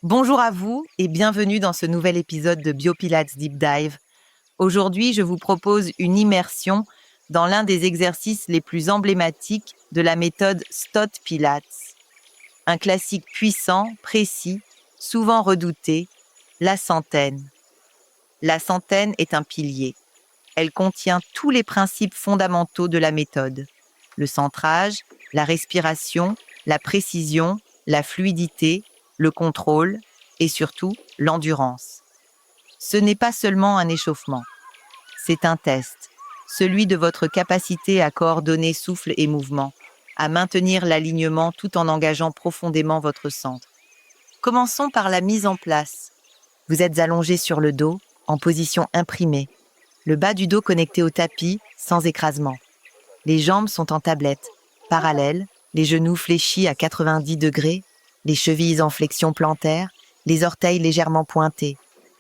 Bonjour à vous et bienvenue dans ce nouvel épisode de BioPilates Deep Dive. Aujourd'hui, je vous propose une immersion dans l'un des exercices les plus emblématiques de la méthode Stott Pilates. Un classique puissant, précis, souvent redouté, la centaine. La centaine est un pilier. Elle contient tous les principes fondamentaux de la méthode. Le centrage, la respiration, la précision, la fluidité, le contrôle et surtout l'endurance. Ce n'est pas seulement un échauffement, c'est un test, celui de votre capacité à coordonner souffle et mouvement, à maintenir l'alignement tout en engageant profondément votre centre. Commençons par la mise en place. Vous êtes allongé sur le dos, en position imprimée, le bas du dos connecté au tapis, sans écrasement. Les jambes sont en tablette, parallèles, les genoux fléchis à 90 degrés, les chevilles en flexion plantaire, les orteils légèrement pointés.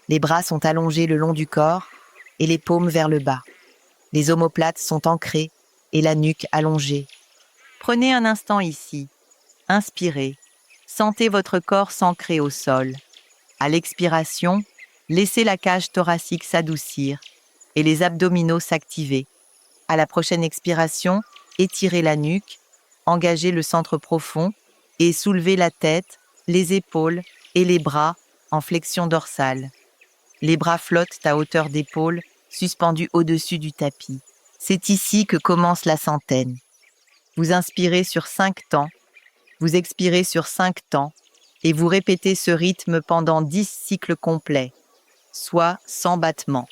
Les bras sont allongés le long du corps et les paumes vers le bas. Les omoplates sont ancrées et la nuque allongée. Prenez un instant ici. Inspirez. Sentez votre corps s'ancrer au sol. À l'expiration, laissez la cage thoracique s'adoucir et les abdominaux s'activer. À la prochaine expiration, étirez la nuque, engagez le centre profond et soulevez la tête, les épaules et les bras en flexion dorsale. Les bras flottent à hauteur d'épaule, suspendus au-dessus du tapis. C'est ici que commence la centaine. Vous inspirez sur 5 temps, vous expirez sur 5 temps et vous répétez ce rythme pendant 10 cycles complets, soit 100 battements.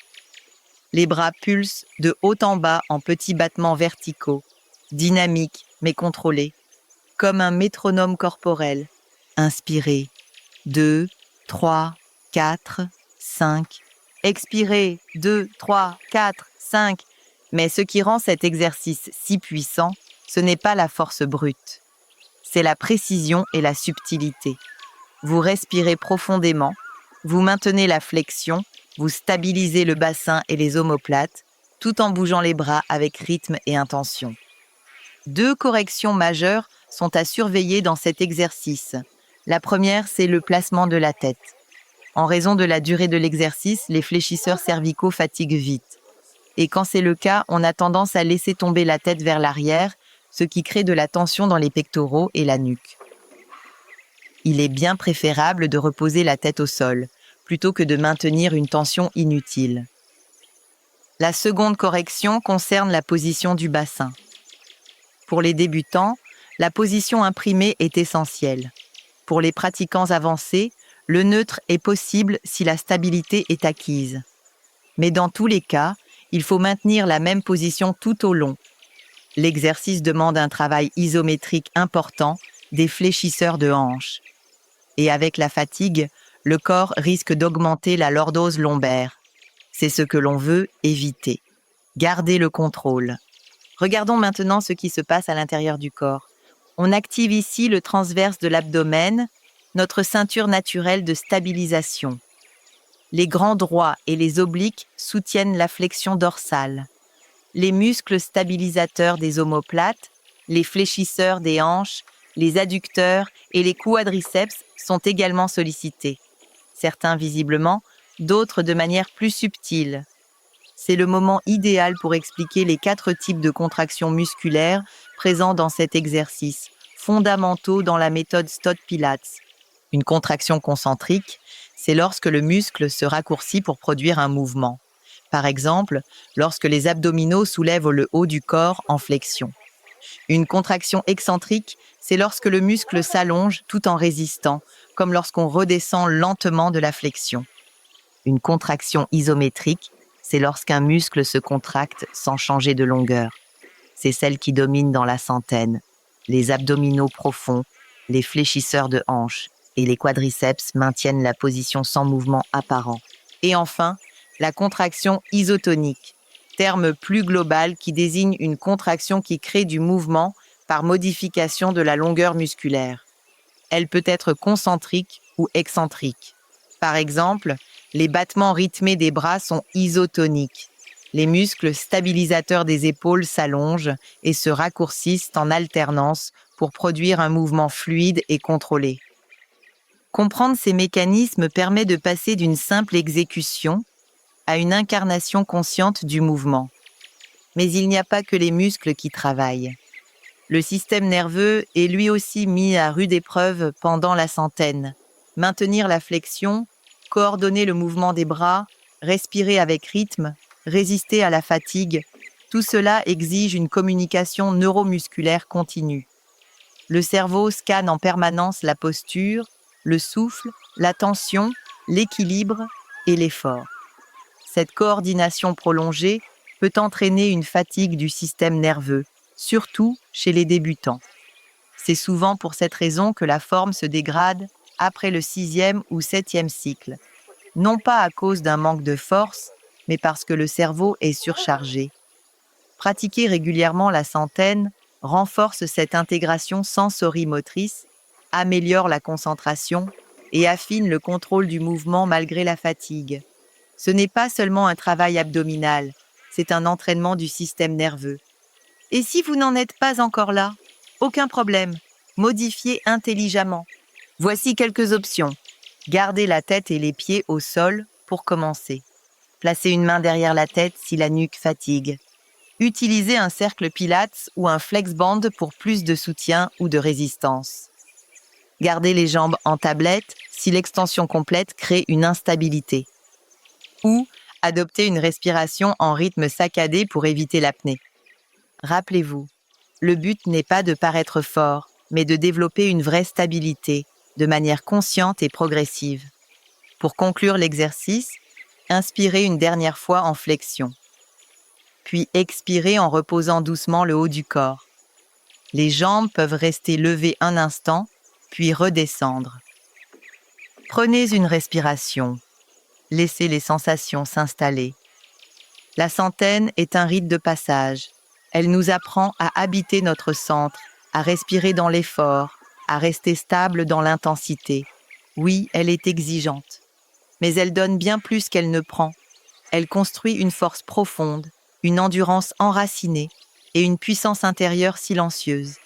Les bras pulsent de haut en bas en petits battements verticaux, dynamiques mais contrôlés, comme un métronome corporel. Inspirez, 2, 3, 4, 5. Expirez, 2, 3, 4, 5. Mais ce qui rend cet exercice si puissant, ce n'est pas la force brute. C'est la précision et la subtilité. Vous respirez profondément, vous maintenez la flexion, vous stabilisez le bassin et les omoplates, tout en bougeant les bras avec rythme et intention. 2 corrections majeures sont à surveiller dans cet exercice. La première, c'est le placement de la tête. En raison de la durée de l'exercice, les fléchisseurs cervicaux fatiguent vite. Et quand c'est le cas, on a tendance à laisser tomber la tête vers l'arrière, ce qui crée de la tension dans les pectoraux et la nuque. Il est bien préférable de reposer la tête au sol, plutôt que de maintenir une tension inutile. La seconde correction concerne la position du bassin. Pour les débutants, la position imprimée est essentielle. Pour les pratiquants avancés, le neutre est possible si la stabilité est acquise. Mais dans tous les cas, il faut maintenir la même position tout au long. L'exercice demande un travail isométrique important des fléchisseurs de hanches. Et avec la fatigue, le corps risque d'augmenter la lordose lombaire. C'est ce que l'on veut éviter. Gardez le contrôle. Regardons maintenant ce qui se passe à l'intérieur du corps. On active ici le transverse de l'abdomen, notre ceinture naturelle de stabilisation. Les grands droits et les obliques soutiennent la flexion dorsale. Les muscles stabilisateurs des omoplates, les fléchisseurs des hanches, les adducteurs et les quadriceps sont également sollicités. Certains visiblement, d'autres de manière plus subtile. C'est le moment idéal pour expliquer les 4 types de contractions musculaires présents dans cet exercice, fondamentaux dans la méthode Stott Pilates. Une contraction concentrique, c'est lorsque le muscle se raccourcit pour produire un mouvement. Par exemple, lorsque les abdominaux soulèvent le haut du corps en flexion. Une contraction excentrique, c'est lorsque le muscle s'allonge tout en résistant, comme lorsqu'on redescend lentement de la flexion. Une contraction isométrique, c'est lorsqu'un muscle se contracte sans changer de longueur. C'est celle qui domine dans la centaine. Les abdominaux profonds, les fléchisseurs de hanches et les quadriceps maintiennent la position sans mouvement apparent. Et enfin, la contraction isotonique, terme plus global qui désigne une contraction qui crée du mouvement par modification de la longueur musculaire. Elle peut être concentrique ou excentrique. Par exemple, les battements rythmés des bras sont isotoniques. Les muscles stabilisateurs des épaules s'allongent et se raccourcissent en alternance pour produire un mouvement fluide et contrôlé. Comprendre ces mécanismes permet de passer d'une simple exécution à une incarnation consciente du mouvement. Mais il n'y a pas que les muscles qui travaillent. Le système nerveux est lui aussi mis à rude épreuve pendant la centaine. Maintenir la flexion, coordonner le mouvement des bras, respirer avec rythme, résister à la fatigue, tout cela exige une communication neuromusculaire continue. Le cerveau scanne en permanence la posture, le souffle, la tension, l'équilibre et l'effort. Cette coordination prolongée peut entraîner une fatigue du système nerveux, surtout chez les débutants. C'est souvent pour cette raison que la forme se dégrade après le 6e ou 7e cycle, non pas à cause d'un manque de force, mais parce que le cerveau est surchargé. Pratiquer régulièrement la centaine renforce cette intégration sensorimotrice, améliore la concentration et affine le contrôle du mouvement malgré la fatigue. Ce n'est pas seulement un travail abdominal, c'est un entraînement du système nerveux. Et si vous n'en êtes pas encore là, aucun problème, modifiez intelligemment. Voici quelques options. Gardez la tête et les pieds au sol pour commencer. Placez une main derrière la tête si la nuque fatigue. Utilisez un cercle pilates ou un flexband pour plus de soutien ou de résistance. Gardez les jambes en tablette si l'extension complète crée une instabilité. Ou adoptez une respiration en rythme saccadé pour éviter l'apnée. Rappelez-vous, le but n'est pas de paraître fort, mais de développer une vraie stabilité, de manière consciente et progressive. Pour conclure l'exercice, inspirez une dernière fois en flexion. Puis expirez en reposant doucement le haut du corps. Les jambes peuvent rester levées un instant, puis redescendre. Prenez une respiration. Laissez les sensations s'installer. La centaine est un rite de passage. Elle nous apprend à habiter notre centre, à respirer dans l'effort, à rester stable dans l'intensité. Oui, elle est exigeante, mais elle donne bien plus qu'elle ne prend. Elle construit une force profonde, une endurance enracinée et une puissance intérieure silencieuse.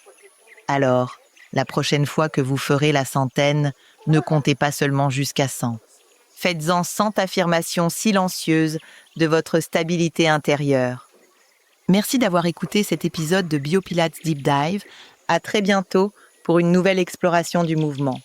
Alors, la prochaine fois que vous ferez la centaine, ne comptez pas seulement jusqu'à 100. Faites-en 100 affirmations silencieuses de votre stabilité intérieure. Merci d'avoir écouté cet épisode de BioPilates Deep Dive. À très bientôt pour une nouvelle exploration du mouvement.